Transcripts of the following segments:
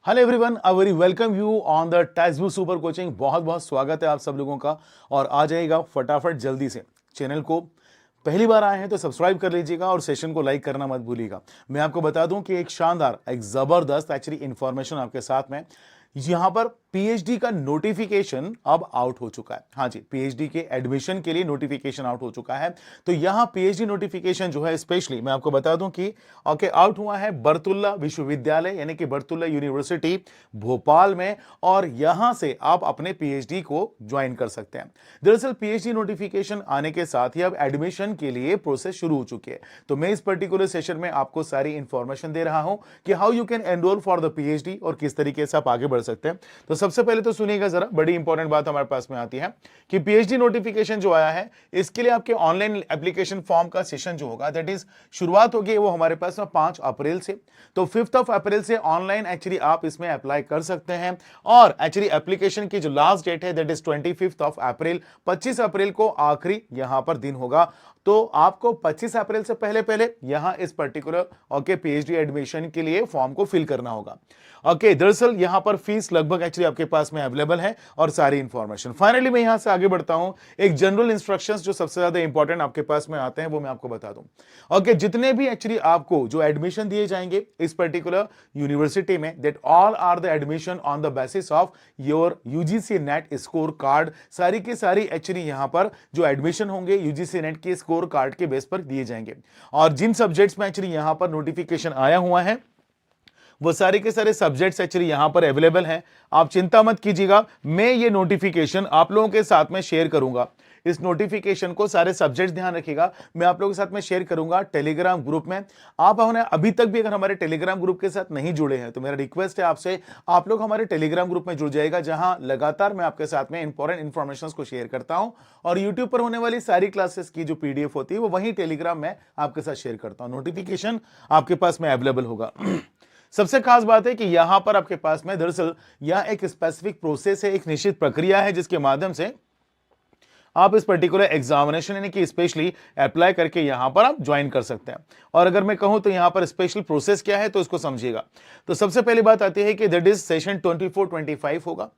Hello everyone, I very welcome you on the text book super coaching. बहुत बहुत स्वागत है आप सब लोगों का। और आ जाएगा फटाफट जल्दी से। चैनल को पहली बार आए हैं तो सब्सक्राइब कर लीजिएगा और सेशन को लाइक करना मत भूलिएगा। मैं आपको बता दूं कि एक शानदार, एक जबरदस्त एक्चुअली इंफॉर्मेशन आपके साथ में। यहां पर पीएचडी का नोटिफिकेशन अब आउट हो चुका है। हाँ जी, पीएचडी के एडमिशन के लिए नोटिफिकेशन आउट हो चुका है। तो यहां पीएचडी नोटिफिकेशन जो है स्पेशली मैं आपको बता दूं कि आउट हुआ है बरतुल्ला विश्वविद्यालय यानी कि बरतुल्ला यूनिवर्सिटी भोपाल में। और यहां से आप अपने पीएचडी को ज्वाइन कर सकते हैं। दरअसल पीएचडी नोटिफिकेशन आने के साथ ही अब एडमिशन के लिए प्रोसेस शुरू हो चुकी है। तो मैं इस पर्टिकुलर सेशन में आपको सारी इंफॉर्मेशन दे रहा हूं कि how you can enrol for the PhD और किस तरीके से आप आगे बढ़ सकते हैं। तो सबसे पहले तो सुनिएगा जरा, बड़ी इंपॉर्टेंट बात हमारे पास में आती है कि पीएचडी नोटिफिकेशन जो आया है इसके लिए आपके ऑनलाइन एप्लीकेशन फॉर्म का सेशन जो होगा दैट इज शुरुआत होगी वो हमारे पास में 5 अप्रैल से। तो 5 अप्रैल से ऑनलाइन एक्चुअली आप इसमें अप्लाई कर सकते हैं। और एक्चुअली एप्लीकेशन की जो लास्ट डेट है दैट इज 25 अप्रैल। 25 अप्रैल को आखिरी यहां पर दिन होगा। तो आपको 25 अप्रैल से पहले पहले यहां इस पर्टिकुलर पीएचडी एडमिशन के लिए फॉर्म को फिल करना होगा। दरअसल यहां पर फीस लगभग एक्चुअली आपके पास में अवेलेबल है और सारी इंफॉर्मेशन। फाइनली मैं यहां से आगे बढ़ता हूं। एक जनरल इंस्ट्रक्शंस जो सबसे ज्यादा इंपॉर्टेंट आपके पास में आते हैं वो मैं आपको बता दूं। जितने भी एक्चुअली आपको जो एडमिशन दिए जाएंगे इस पर्टिकुलर यूनिवर्सिटी में that all are the admission on the basis of your UGC NET score card. सारी की सारी एक्चुअली यहां पर जो एडमिशन होंगे यूजीसी नेट के स्कोर कार्ड के बेस पर दिए जाएंगे। और जिन सब्जेक्ट्स में एक्चुअली यहां पर नोटिफिकेशन आया हुआ है वो सारे के सारे सब्जेक्ट्स एक्चुअली यहां पर अवेलेबल हैं। आप चिंता मत कीजिएगा, मैं ये नोटिफिकेशन आप लोगों के साथ में शेयर करूंगा। इस नोटिफिकेशन को सारे सब्जेक्ट्स ध्यान रखिएगा, मैं आप लोगों के साथ में शेयर करूंगा टेलीग्राम ग्रुप में। आप अभी तक भी अगर हमारे टेलीग्राम ग्रुप के साथ नहीं जुड़े हैं तो मेरा रिक्वेस्ट है आपसे, आप लोग हमारे टेलीग्राम ग्रुप में जुड़ जाएगा जहां लगातार मैं आपके साथ में इंपॉर्टेंट इंफॉर्मेशन को शेयर करता हूं। और यूट्यूब पर होने वाली सारी क्लासेस की जो पीडीएफ होती है वो वहीं टेलीग्राम में आपके साथ शेयर करता हूं। नोटिफिकेशन आपके पास में अवेलेबल होगा। सबसे खास बात है कि यहां पर आपके पास में दरअसल यह एक स्पेसिफिक प्रोसेस है, एक निश्चित प्रक्रिया है जिसके माध्यम से आप इस पर्टिकुलर एग्जामिनेशन यानी कि स्पेशली अप्लाई करके यहां पर आप ज्वाइन कर सकते हैं। और अगर मैं कहूं तो यहां पर स्पेशल प्रोसेस क्या है तो इसको समझिएगा। तो सबसे पहली बात आती है कि दैट इज सेशन 24-25 होगा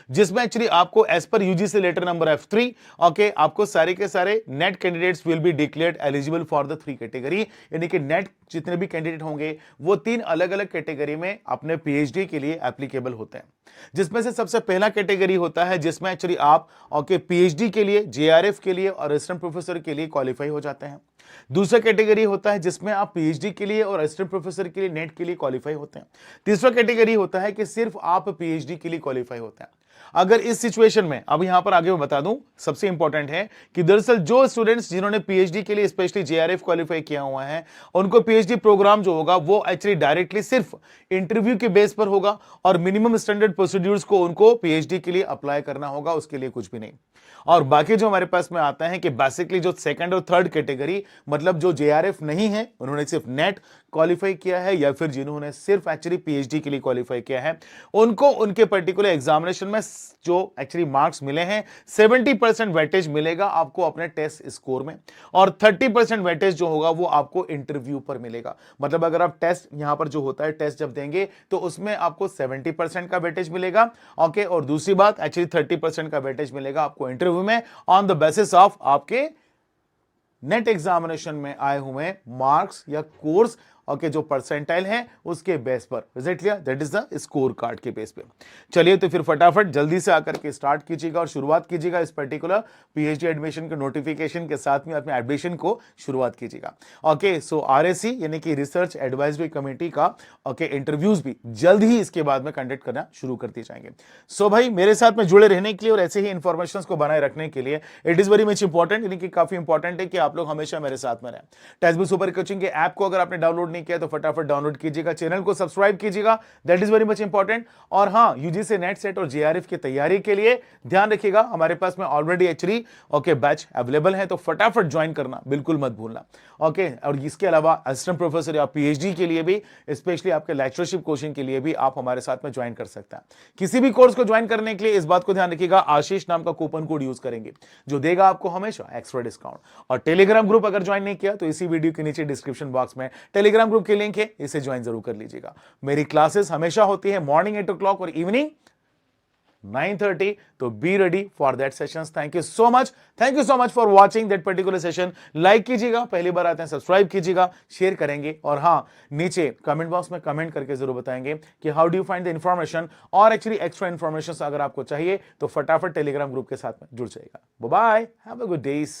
जिसमें एक्चुअली आपको as per UGC letter number F3 आपको सारे के सारे net candidates will be declared eligible for the 3 category. यानी कि नेट जितने भी कैंडिडेट होंगे वो 3 अलग अलग कैटेगरी में अपने पीएचडी के लिए एप्लीकेबल होते हैं। जिसमें से सबसे पहला कैटेगरी होता है जिसमें एक्चुअली आप पीएचडी के लिए, जेआरएफ के लिए और असिस्टेंट प्रोफेसर के लिए क्वालिफाई हो जाते हैं। दूसरा कैटेगरी होता है जिसमें आप पीएचडी के लिए और असिस्टेंट प्रोफेसर के लिए नेट के लिए क्वालिफाई होते हैं। तीसरा कैटेगरी होता है कि सिर्फ आप पीएचडी के लिए क्वालिफाई होते हैं। अगर इस सिचुएशन में अब यहां पर आगे मैं बता दूं, सबसे इंपॉर्टेंट है कि दरअसल जो स्टूडेंट्स जिन्होंने पीएचडी के लिए स्पेशली जेआरएफ क्वालिफाई किया हुआ है उनको पीएचडी प्रोग्राम जो होगा वो एक्चुअली डायरेक्टली सिर्फ इंटरव्यू के बेस पर होगा और मिनिमम स्टैंडर्ड प्रोसीड्यूर्स को उनको पीएचडी के लिए अप्लाई करना होगा, उसके लिए कुछ भी नहीं। और बाकी जो हमारे पास में आता है कि बेसिकली जो सेकंड और थर्ड कैटेगरी, मतलब जो जेआरएफ नहीं है, उन्होंने सिर्फ नेट क्वालिफाई किया है या फिर जिन्होंने सिर्फ एक्चुअली पीएचडी के लिए क्वालिफाई किया है, उनको उनके पर्टिकुलर एग्जामिनेशन में जो एक्चुअली मार्क्स मिले हैं 70% वेटेज मिलेगा आपको अपने टेस्ट स्कोर में और 30% वेटेज जो होगा वो आपको इंटरव्यू पर मिलेगा। मतलब अगर आप टेस्ट यहां पर जो होता है टेस्ट जब देंगे तो उसमें आपको 70% का वेटेज मिलेगा। और दूसरी बात एक्चुअली 30% का वेटेज मिलेगा आपको इंटरव्यू में ऑन द बेसिस ऑफ आपके नेट एग्जामिनेशन में आए हुए मार्क्स या कोर्स जो परसेंटाइल है उसके बेस पर। That is the score card के बेस पे। चलिए तो फिर फटाफट जल्दी से आकर के स्टार्ट कीजिएगा और शुरुआत कीजिएगा इस पर्टिकुलर पीएचडी एडमिशन के नोटिफिकेशन के साथ में अपने एडमिशन को शुरुआत कीजिएगा। सो आरएससी यानी कि रिसर्च एडवाइजरी कमेटी का इंटरव्यूज भी जल्द ही इसके बाद में कंडक्ट करना शुरू कर दिए जाएंगे। सो भाई मेरे साथ में जुड़े रहने के लिए और ऐसे ही इंफॉर्मेशन को बनाए रखने के लिए it is very much important, यानी कि काफी इंपॉर्टेंट है कि आप लोग हमेशा मेरे साथ में रहें। टेक्स्ट बुक सुपर कोचिंग के ऐप को अगर आपने डाउनलोड नहीं किया तो फटाफट डाउनलोड कीजिएगा, चैनल को सब्सक्राइब कीजिएगा, that is very much important. और हां, यूजीसी नेट सेट और जेआरएफ की तैयारी के लिए ध्यान रखिएगा, हमारे पास में ऑलरेडी एक्चुअली बैच अवेलेबल है, तो फटाफट ज्वाइन करना बिल्कुल मत भूलना। और इसके अलावा असिस्टेंट प्रोफेसर या पीएचडी के लिए भी, स्पेशली आपके लेक्चरशिप कोचिंग के लिए भी आप हमारे साथ में ज्वाइन कर सकते हैं। किसी भी कोर्स को ज्वाइन करने के लिए इस बात को ध्यान रखिएगा, आशीष नाम का कूपन कोड यूज करेंगे जो देगा आपको हमेशा एक्स्ट्रा डिस्काउंट। और टेलीग्राम ग्रुप अगर ज्वाइन नहीं किया तो इसी वीडियो के नीचे डिस्क्रिप्शन बॉक्स में टेलीग्राम टेलीग्राम ग्रुप की लिंक है, इसे ज्वाइन जरूर कर लीजिएगा। मेरी क्लासेस हमेशा होती है मॉर्निंग 8 o'clock और इवनिंग 9:30, तो be ready for that sessions. Thank you so much for watching that particular session. Like कीजिएगा, पहली बार आते हैं सब्सक्राइब कीजिएगा, शेयर करेंगे, और हाँ, नीचे कमेंट बॉक्स में कमेंट करके जरूर बताएंगे कि how do you find the information, और एक्चुअली एक्स्ट्रा इंफॉर्मेशन अगर आपको चाहिए तो फटाफट टेलीग्राम ग्रुप के साथ में जुड़ जाएगा। Bye bye, have a good days.